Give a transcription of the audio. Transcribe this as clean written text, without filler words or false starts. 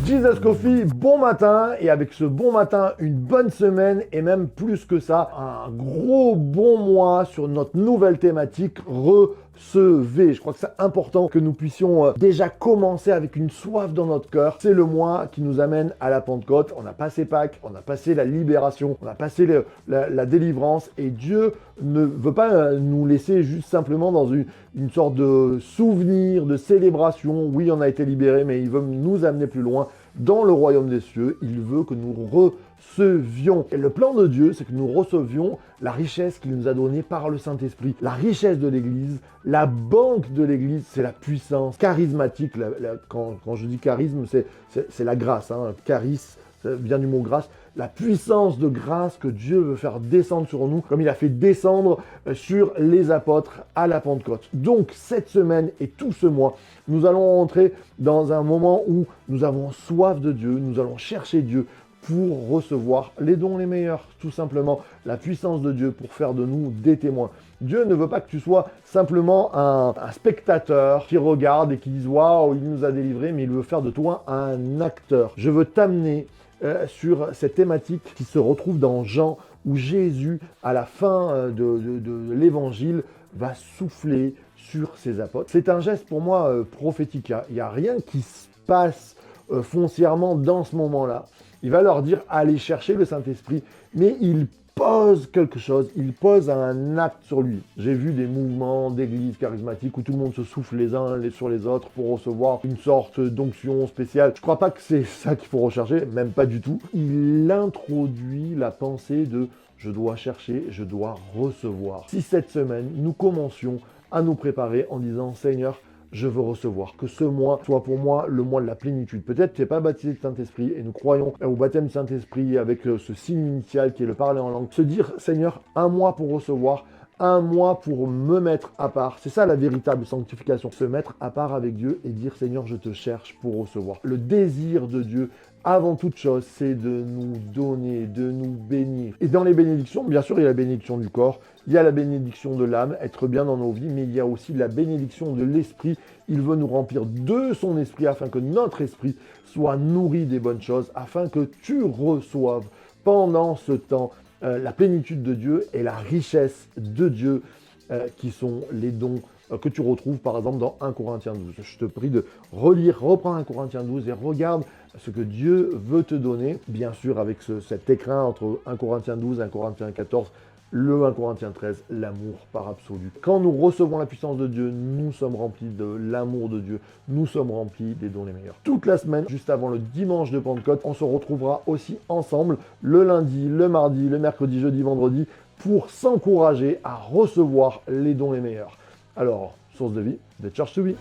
Jesus Coffee, bon matin, et avec ce bon matin, une bonne semaine, et même plus que ça, un gros bon mois sur notre nouvelle thématique, recevez. Je crois que c'est important que nous puissions déjà commencer avec une soif dans notre cœur. C'est le mois qui nous amène à la Pentecôte. On a passé Pâques, on a passé la libération, on a passé la délivrance, et Dieu ne veut pas nous laisser juste simplement dans une sorte de souvenir, de célébration. Oui, on a été libérés, mais il veut nous amener plus loin dans le royaume des cieux. Il veut que nous recevions. Et le plan de Dieu, c'est que nous recevions la richesse qu'il nous a donnée par le Saint-Esprit. La richesse de l'Église, la banque de l'Église, c'est la puissance charismatique. Quand je dis charisme, c'est la grâce. Charis, ça vient du mot grâce. La puissance de grâce que Dieu veut faire descendre sur nous, comme il a fait descendre sur les apôtres à la Pentecôte. Donc, cette semaine et tout ce mois, nous allons entrer dans un moment où nous avons soif de Dieu, nous allons chercher Dieu pour recevoir les dons les meilleurs, tout simplement, la puissance de Dieu pour faire de nous des témoins. Dieu ne veut pas que tu sois simplement un spectateur qui regarde et qui dise « Waouh, il nous a délivrés », mais il veut faire de toi un acteur. Je veux t'amener sur cette thématique qui se retrouve dans Jean, où Jésus, à la fin de l'évangile, va souffler sur ses apôtres. C'est un geste pour moi prophétique. Il n'y a rien qui se passe foncièrement dans ce moment-là. Il va leur dire, allez chercher le Saint-Esprit, mais il pose quelque chose, il pose un acte sur lui. J'ai vu des mouvements d'église charismatique où tout le monde se souffle les uns sur les autres pour recevoir une sorte d'onction spéciale. Je ne crois pas que c'est ça qu'il faut rechercher, même pas du tout. Il introduit la pensée de « je dois chercher, je dois recevoir ». Si cette semaine, nous commencions à nous préparer en disant « Seigneur, je veux recevoir, que ce mois soit pour moi le mois de la plénitude. » Peut-être tu n'es pas baptisé du Saint-Esprit et nous croyons au baptême du Saint-Esprit avec ce signe initial qui est le parler en langue. Se dire, Seigneur, un mois pour recevoir, un mois pour me mettre à part. C'est ça la véritable sanctification. Se mettre à part avec Dieu et dire, Seigneur, je te cherche pour recevoir. Le désir de Dieu, avant toute chose, c'est de nous donner, de nous bénir. Et dans les bénédictions, bien sûr, il y a la bénédiction du corps, il y a la bénédiction de l'âme, être bien dans nos vies, mais il y a aussi la bénédiction de l'esprit. Il veut nous remplir de son esprit afin que notre esprit soit nourri des bonnes choses, afin que tu reçoives pendant ce temps la plénitude de Dieu et la richesse de Dieu qui sont les dons que tu retrouves par exemple dans 1 Corinthiens 12. Je te prie de relire, reprends 1 Corinthiens 12 et regarde ce que Dieu veut te donner, bien sûr avec cet écrin entre 1 Corinthiens 12 et 1 Corinthiens 14, le 1 Corinthiens 13, l'amour par absolu. Quand nous recevons la puissance de Dieu, nous sommes remplis de l'amour de Dieu, nous sommes remplis des dons les meilleurs. Toute la semaine, juste avant le dimanche de Pentecôte, on se retrouvera aussi ensemble le lundi, le mardi, le mercredi, jeudi, vendredi, pour s'encourager à recevoir les dons les meilleurs. Alors, source de vie, the church to be.